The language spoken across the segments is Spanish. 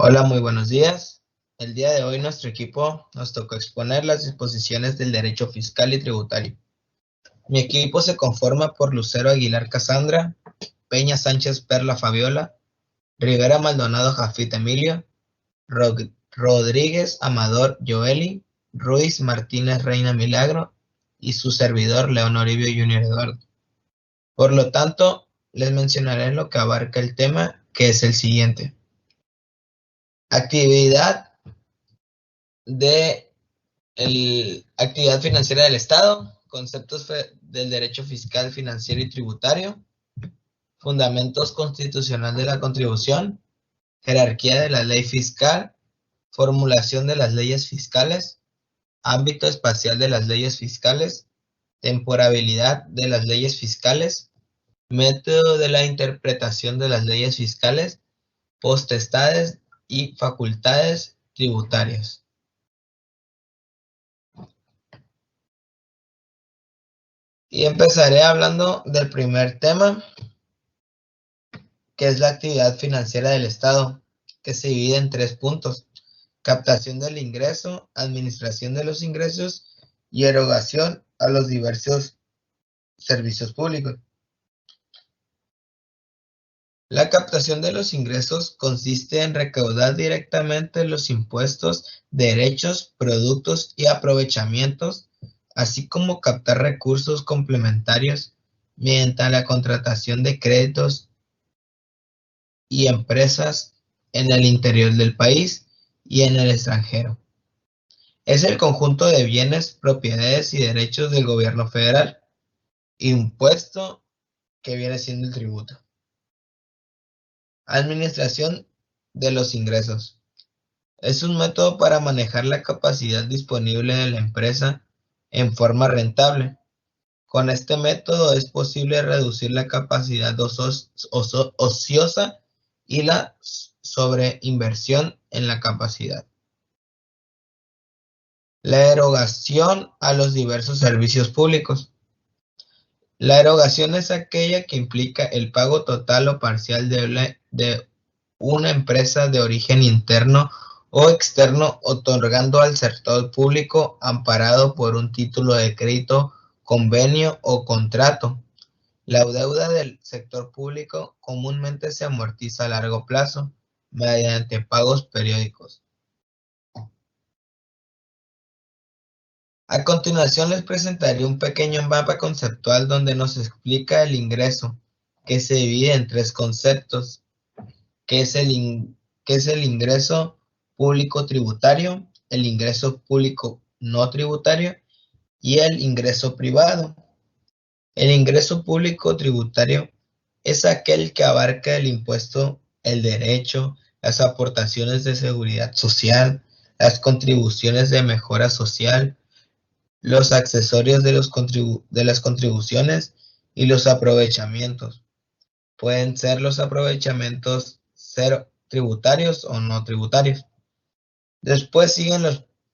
Hola, muy buenos días. El día de hoy nuestro equipo nos tocó exponer las disposiciones del derecho fiscal y tributario. Mi equipo se conforma por Lucero Aguilar Casandra, Peña Sánchez Perla Fabiola, Rivera Maldonado Jafit Emilio, Rodríguez Amador Joeli, Ruiz Martínez Reina Milagro y su servidor León Oribio Junior Eduardo. Por lo tanto, les mencionaré lo que abarca el tema, que es el siguiente. Actividad de actividad financiera del Estado, conceptos del derecho fiscal, financiero y tributario, fundamentos constitucional de la contribución, jerarquía de la ley fiscal, formulación de las leyes fiscales, ámbito espacial de las leyes fiscales, temporalidad de las leyes fiscales, método de la interpretación de las leyes fiscales, potestades y facultades tributarias. Y empezaré hablando del primer tema, que es la actividad financiera del Estado, que se divide en 3 puntos: captación del ingreso, administración de los ingresos y erogación a los diversos servicios públicos. La captación de los ingresos consiste en recaudar directamente los impuestos, derechos, productos y aprovechamientos, así como captar recursos complementarios mediante la contratación de créditos y empresas en el interior del país y en el extranjero. Es el conjunto de bienes, propiedades y derechos del gobierno federal, impuesto que viene siendo el tributo. Administración de los ingresos. Es un método para manejar la capacidad disponible de la empresa en forma rentable. Con este método es posible reducir la capacidad ociosa y la sobreinversión en la capacidad. La erogación a los diversos servicios públicos. La erogación es aquella que implica el pago total o parcial de una empresa de origen interno o externo, otorgando al sector público amparado por un título de crédito, convenio o contrato. La deuda del sector público comúnmente se amortiza a largo plazo mediante pagos periódicos. A continuación les presentaré un pequeño mapa conceptual donde nos explica el ingreso, que se divide en 3 conceptos, que es el ingreso público tributario, el ingreso público no tributario y el ingreso privado. El ingreso público tributario es aquel que abarca el impuesto, el derecho, las aportaciones de seguridad social, las contribuciones de mejora social, los accesorios de las contribuciones y los aprovechamientos. Pueden ser los aprovechamientos cero tributarios o no tributarios. Después siguen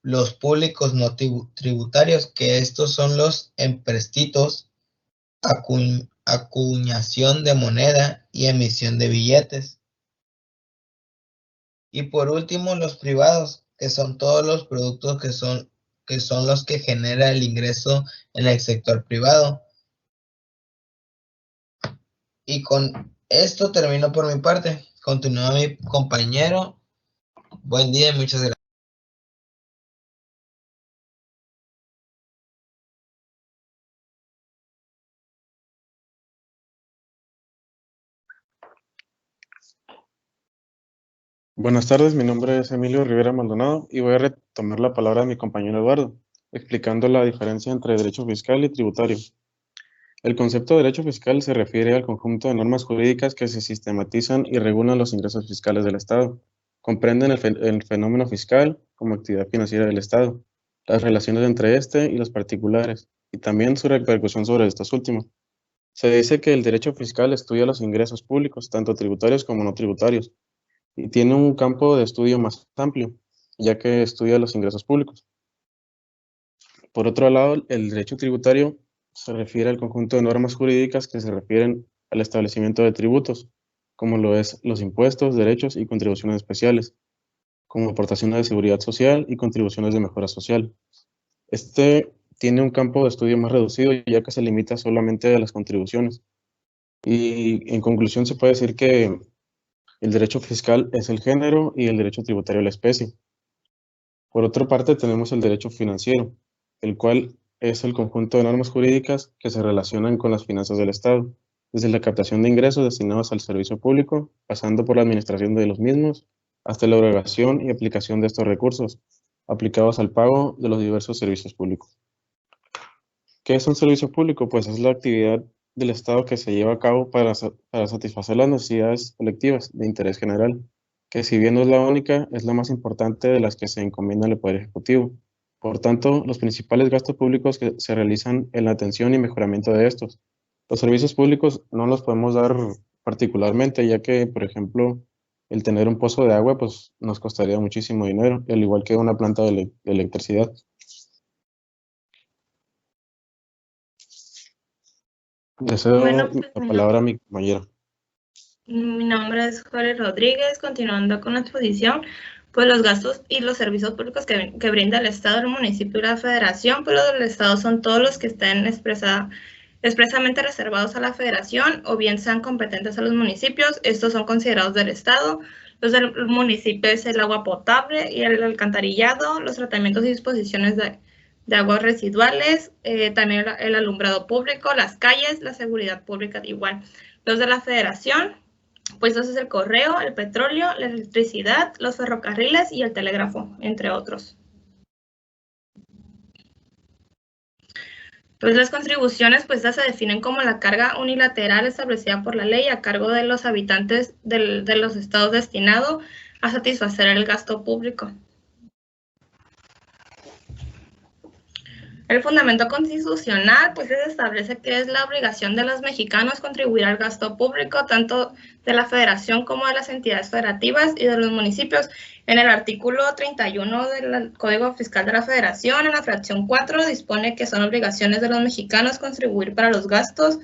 los públicos no tributarios, que estos son los empréstitos, acuñación de moneda y emisión de billetes. Y por último, los privados, que son todos los productos que son los que genera el ingreso en el sector privado. Y con esto termino por mi parte. Continúa mi compañero. Buen día y muchas gracias. Buenas tardes, mi nombre es Emilio Rivera Maldonado y voy a retomar la palabra de mi compañero Eduardo, explicando la diferencia entre derecho fiscal y tributario. El concepto de derecho fiscal se refiere al conjunto de normas jurídicas que se sistematizan y regulan los ingresos fiscales del Estado. Comprenden el fenómeno fiscal como actividad financiera del Estado, las relaciones entre este y los particulares, y también su repercusión sobre estos últimos. Se dice que el derecho fiscal estudia los ingresos públicos, tanto tributarios como no tributarios, y tiene un campo de estudio más amplio, ya que estudia los ingresos públicos. Por otro lado, el derecho tributario se refiere al conjunto de normas jurídicas que se refieren al establecimiento de tributos, como lo es los impuestos, derechos y contribuciones especiales, como aportaciones de seguridad social y contribuciones de mejora social. Este tiene un campo de estudio más reducido, ya que se limita solamente a las contribuciones. Y en conclusión se puede decir que el derecho fiscal es el género y el derecho tributario la especie. Por otra parte, tenemos el derecho financiero, el cual es el conjunto de normas jurídicas que se relacionan con las finanzas del Estado, desde la captación de ingresos destinados al servicio público, pasando por la administración de los mismos, hasta la erogación y aplicación de estos recursos, aplicados al pago de los diversos servicios públicos. ¿Qué es un servicio público? Pues es la actividad del Estado que se lleva a cabo para satisfacer las necesidades colectivas de interés general, que si bien no es la única, es la más importante de las que se encomiendan al Poder Ejecutivo. Por tanto, los principales gastos públicos que se realizan en la atención y mejoramiento de estos. Los servicios públicos no los podemos dar particularmente, ya que, por ejemplo, el tener un pozo de agua, pues nos costaría muchísimo dinero, al igual que una planta de electricidad. Le cedo Bueno, pues la palabra a mi compañera. mi nombre es Jorge Rodríguez. Continuando con la exposición, pues los gastos y los servicios públicos que brinda el Estado, el municipio y la Federación, pues los del Estado son todos los que estén expresamente reservados a la Federación o bien sean competentes a los municipios. Estos son considerados del Estado. Los del municipio es el agua potable y el alcantarillado, los tratamientos y disposiciones de aguas residuales, también el alumbrado público, las calles, la seguridad pública igual. Los de la Federación, pues eso es el correo, el petróleo, la electricidad, los ferrocarriles y el telégrafo, entre otros. Pues las contribuciones, pues estas se definen como la carga unilateral establecida por la ley a cargo de los habitantes de los estados destinado a satisfacer el gasto público. El fundamento constitucional, pues establece que es la obligación de los mexicanos contribuir al gasto público, tanto de la Federación como de las entidades federativas y de los municipios. En el artículo 31 del Código Fiscal de la Federación, en la fracción 4, dispone que son obligaciones de los mexicanos contribuir para los gastos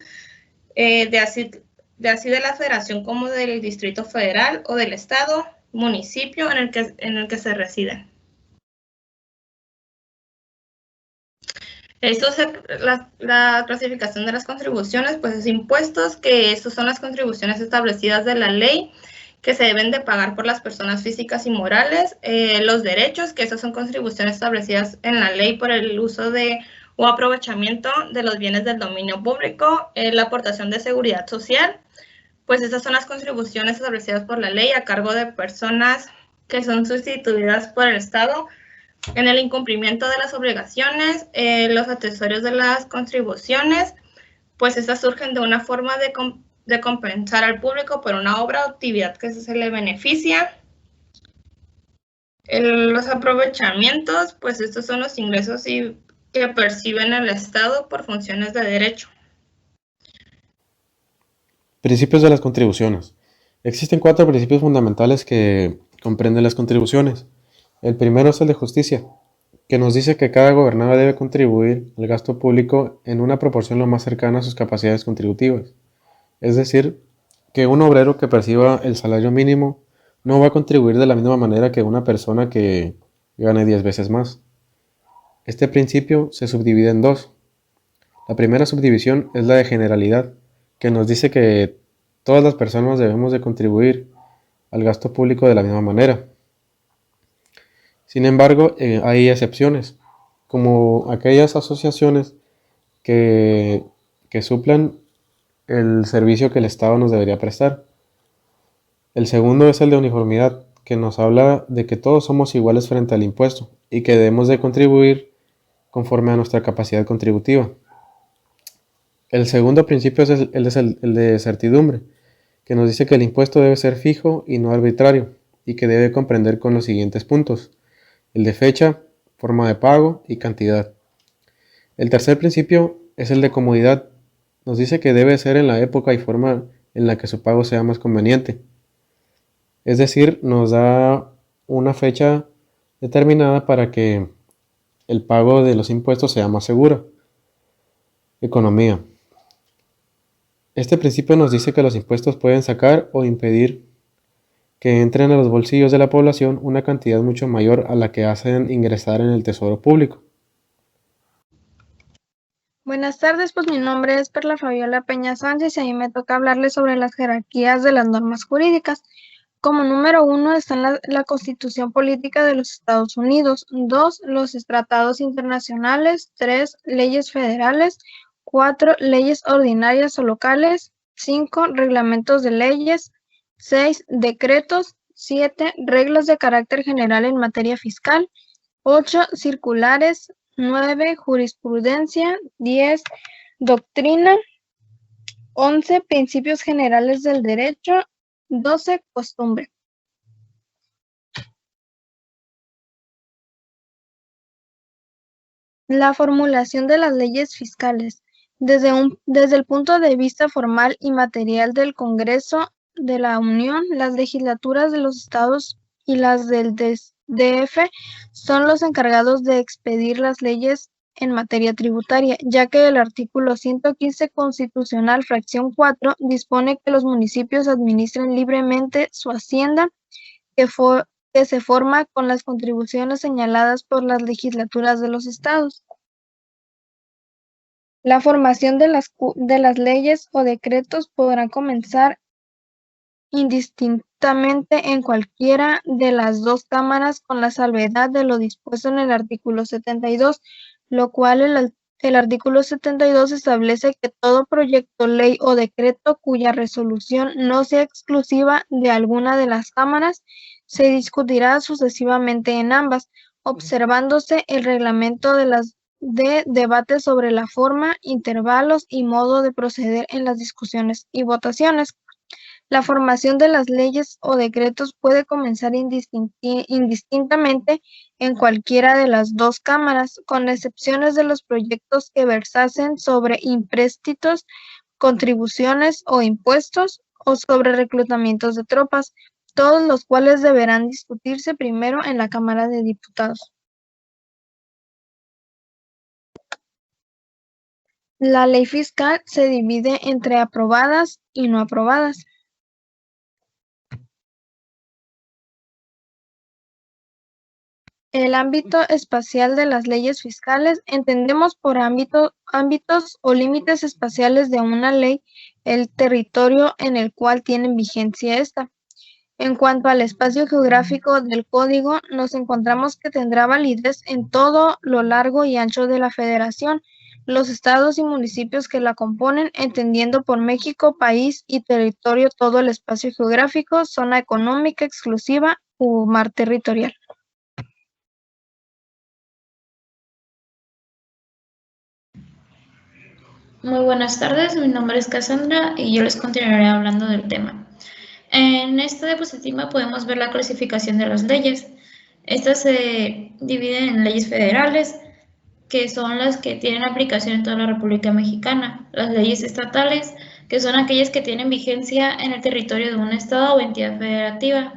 de así de la Federación como del Distrito Federal o del Estado, municipio en el que se residen. La clasificación de las contribuciones, pues es impuestos, que estos son las contribuciones establecidas de la ley que se deben de pagar por las personas físicas y morales. Los derechos, que esas son contribuciones establecidas en la ley por el uso de o aprovechamiento de los bienes del dominio público. La aportación de seguridad social, pues esas son las contribuciones establecidas por la ley a cargo de personas que son sustituidas por el Estado en el incumplimiento de las obligaciones. Los accesorios de las contribuciones, pues estas surgen de una forma de compensar al público por una obra o actividad que se le beneficia. Los aprovechamientos, pues estos son los ingresos que perciben el Estado por funciones de derecho. Principios de las contribuciones. Existen 4 principios fundamentales que comprenden las contribuciones. El primero es el de justicia, que nos dice que cada gobernado debe contribuir al gasto público en una proporción lo más cercana a sus capacidades contributivas. Es decir, que un obrero que perciba el salario mínimo no va a contribuir de la misma manera que una persona que gane 10 veces más. Este principio se subdivide en 2. La primera subdivisión es la de generalidad, que nos dice que todas las personas debemos de contribuir al gasto público de la misma manera. Sin embargo, hay excepciones, como aquellas asociaciones que suplan el servicio que el Estado nos debería prestar. El segundo es el de uniformidad, que nos habla de que todos somos iguales frente al impuesto y que debemos de contribuir conforme a nuestra capacidad contributiva. El segundo principio es el de certidumbre, que nos dice que el impuesto debe ser fijo y no arbitrario, y que debe comprender con los siguientes puntos: el de fecha, forma de pago y cantidad. El tercer principio es el de comodidad. Nos dice que debe ser en la época y forma en la que su pago sea más conveniente. Es decir, nos da una fecha determinada para que el pago de los impuestos sea más seguro. Economía. Este principio nos dice que los impuestos pueden sacar o impedir que entren a los bolsillos de la población una cantidad mucho mayor a la que hacen ingresar en el tesoro público. Buenas tardes, pues mi nombre es Perla Fabiola Peña Sánchez y a mí me toca hablarles sobre las jerarquías de las normas jurídicas. Como número 1 está la Constitución Política de los Estados Unidos, 2 los tratados internacionales, 3 leyes federales, 4 leyes ordinarias o locales, 5 reglamentos de leyes, 6 decretos, 7 reglas de carácter general en materia fiscal, 8 circulares, 9 jurisprudencia, 10 doctrina, 11 principios generales del derecho, 12 costumbre. La formulación de las leyes fiscales. Desde el punto de vista formal y material del Congreso de la Unión, las legislaturas de los estados y las del DF son los encargados de expedir las leyes en materia tributaria, ya que el artículo 115 constitucional, fracción 4, dispone que los municipios administren libremente su hacienda, que se forma con las contribuciones señaladas por las legislaturas de los estados. La formación de las leyes o decretos podrá comenzar indistintamente en cualquiera de las dos cámaras con la salvedad de lo dispuesto en el artículo 72, lo cual el artículo 72 establece que todo proyecto, ley o decreto cuya resolución no sea exclusiva de alguna de las cámaras se discutirá sucesivamente en ambas, observándose el reglamento de debate sobre la forma, intervalos y modo de proceder en las discusiones y votaciones. La formación de las leyes o decretos puede comenzar indistintamente en cualquiera de las dos cámaras, con excepciones de los proyectos que versasen sobre empréstitos, contribuciones o impuestos, o sobre reclutamientos de tropas, todos los cuales deberán discutirse primero en la Cámara de Diputados. La ley fiscal se divide entre aprobadas y no aprobadas. El ámbito espacial de las leyes fiscales. Entendemos por ámbitos o límites espaciales de una ley el territorio en el cual tiene vigencia esta. En cuanto al espacio geográfico del código, nos encontramos que tendrá validez en todo lo largo y ancho de la Federación, los estados y municipios que la componen, entendiendo por México, país y territorio todo el espacio geográfico, zona económica exclusiva u mar territorial. Muy buenas tardes, mi nombre es Cassandra y yo les continuaré hablando del tema. En esta diapositiva podemos ver la clasificación de las leyes. Estas se dividen en leyes federales, que son las que tienen aplicación en toda la República Mexicana. Las leyes estatales, que son aquellas que tienen vigencia en el territorio de un estado o entidad federativa.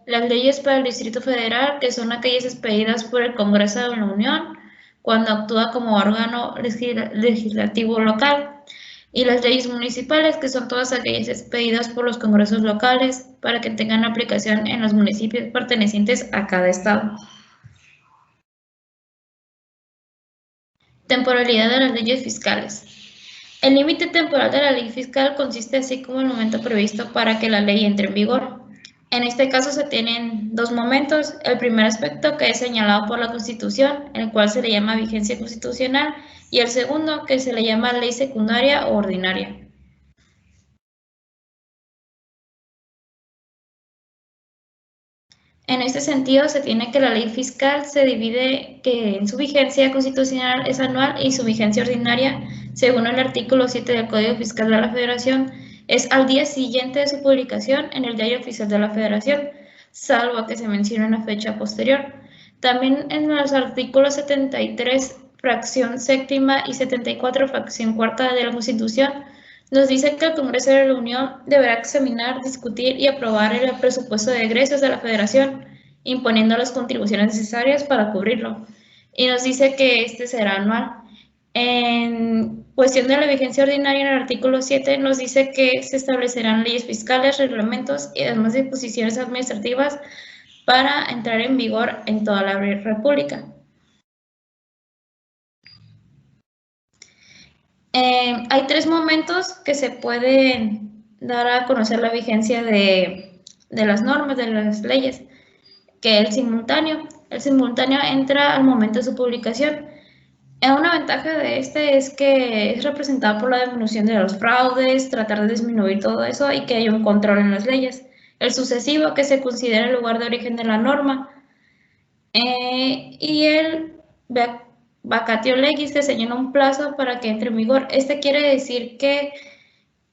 Las leyes para el Distrito Federal, que son aquellas expedidas por el Congreso de la Unión, cuando actúa como órgano legislativo local, y las leyes municipales, que son todas aquellas expedidas por los congresos locales para que tengan aplicación en los municipios pertenecientes a cada estado. Temporalidad de las leyes fiscales. El límite temporal de la ley fiscal consiste así como el momento previsto para que la ley entre en vigor. En este caso se tienen dos momentos. El primer aspecto, que es señalado por la Constitución, el cual se le llama vigencia constitucional, y el segundo, que se le llama ley secundaria o ordinaria. En este sentido, se tiene que la ley fiscal se divide que en su vigencia constitucional es anual y su vigencia ordinaria, según el artículo 7 del Código Fiscal de la Federación, es al día siguiente de su publicación en el Diario Oficial de la Federación, salvo que se mencione una fecha posterior. También en los artículos 73, fracción séptima y 74, fracción cuarta de la Constitución, nos dice que el Congreso de la Unión deberá examinar, discutir y aprobar el presupuesto de egresos de la Federación, imponiendo las contribuciones necesarias para cubrirlo. Y nos dice que este será anual. En cuestión de la vigencia ordinaria, en el artículo 7 nos dice que se establecerán leyes fiscales, reglamentos y demás disposiciones administrativas para entrar en vigor en toda la República. Hay 3 momentos que se pueden dar a conocer la vigencia de las normas, de las leyes, que el simultáneo. El simultáneo entra al momento de su publicación. Una ventaja de este es que es representado por la disminución de los fraudes, tratar de disminuir todo eso y que haya un control en las leyes. El sucesivo, que se considera el lugar de origen de la norma. Y el vacatio legis, que señala un plazo para que entre en vigor. Este quiere decir que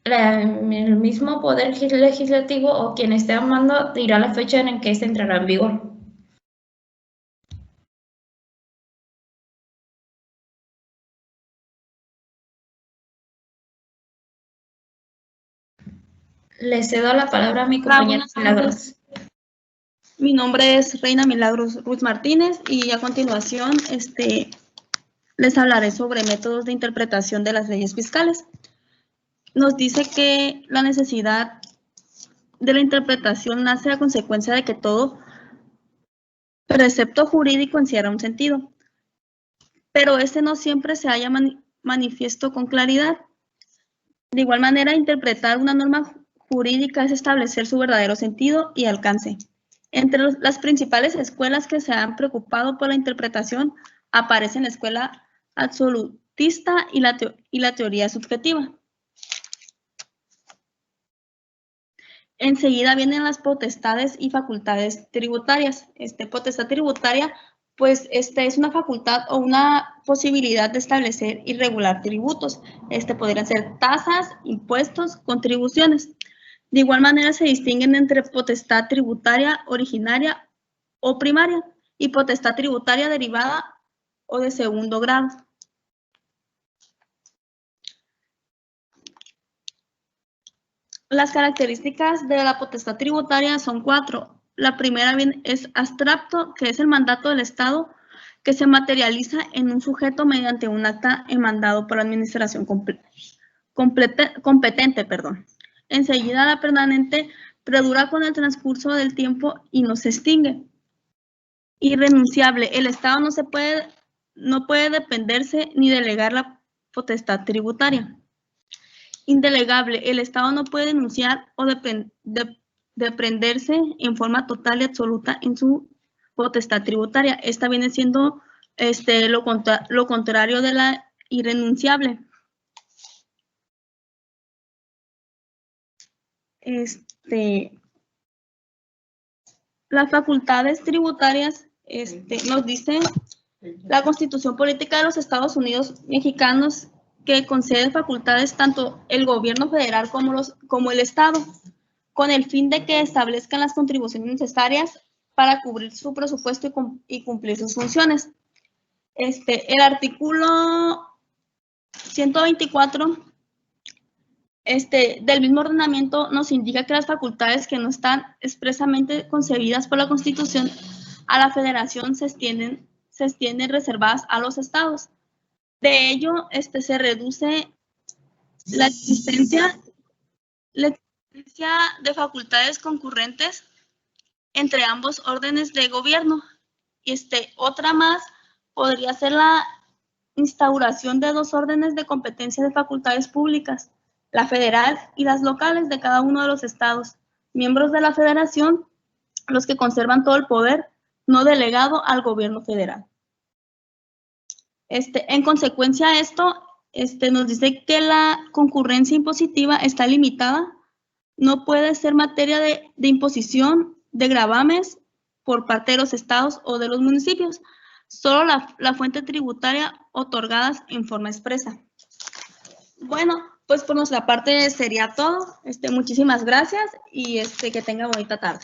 el mismo poder legislativo o quien esté amando dirá la fecha en que este entrará en vigor. Le cedo la palabra a mi compañera Milagros. Mi nombre es Reina Milagros Ruiz Martínez y a continuación les hablaré sobre métodos de interpretación de las leyes fiscales. Nos dice que la necesidad de la interpretación nace a consecuencia de que todo precepto jurídico encierra un sentido, pero este no siempre se halla manifiesto con claridad. De igual manera, interpretar una norma jurídica es establecer su verdadero sentido y alcance. Entre las principales escuelas que se han preocupado por la interpretación aparecen la escuela absolutista y la teoría subjetiva. Enseguida vienen las potestades y facultades tributarias. Potestad tributaria, pues es una facultad o una posibilidad de establecer y regular tributos. Podrían ser tasas, impuestos, contribuciones. De igual manera se distinguen entre potestad tributaria originaria o primaria y potestad tributaria derivada o de segundo grado. Las características de la potestad tributaria son 4. La primera es abstracto, que es el mandato del Estado que se materializa en un sujeto mediante un acta emandado por la administración competente. Enseguida, la permanente perdura con el transcurso del tiempo y no se extingue. Irrenunciable, el Estado no puede dependerse ni delegar la potestad tributaria. Indelegable, el Estado no puede denunciar o deprenderse en forma total y absoluta en su potestad tributaria. Esta viene siendo lo contrario de la irrenunciable. Las facultades tributarias nos dice la Constitución Política de los Estados Unidos Mexicanos, que concede facultades tanto el gobierno federal como el Estado, con el fin de que establezcan las contribuciones necesarias para cubrir su presupuesto y cumplir sus funciones. El artículo 124 del mismo ordenamiento nos indica que las facultades que no están expresamente concebidas por la Constitución a la Federación se extienden reservadas a los estados. De ello, se reduce la existencia de facultades concurrentes entre ambos órdenes de gobierno. Otra más podría ser la instauración de 2 órdenes de competencia de facultades públicas, la federal y las locales de cada uno de los estados, miembros de la federación, los que conservan todo el poder no delegado al gobierno federal. En consecuencia a esto, nos dice que la concurrencia impositiva está limitada, no puede ser materia de imposición de gravames por parte de los estados o de los municipios, solo la fuente tributaria otorgadas en forma expresa. Bueno, pues por nuestra parte sería todo. Muchísimas gracias y que tenga bonita tarde.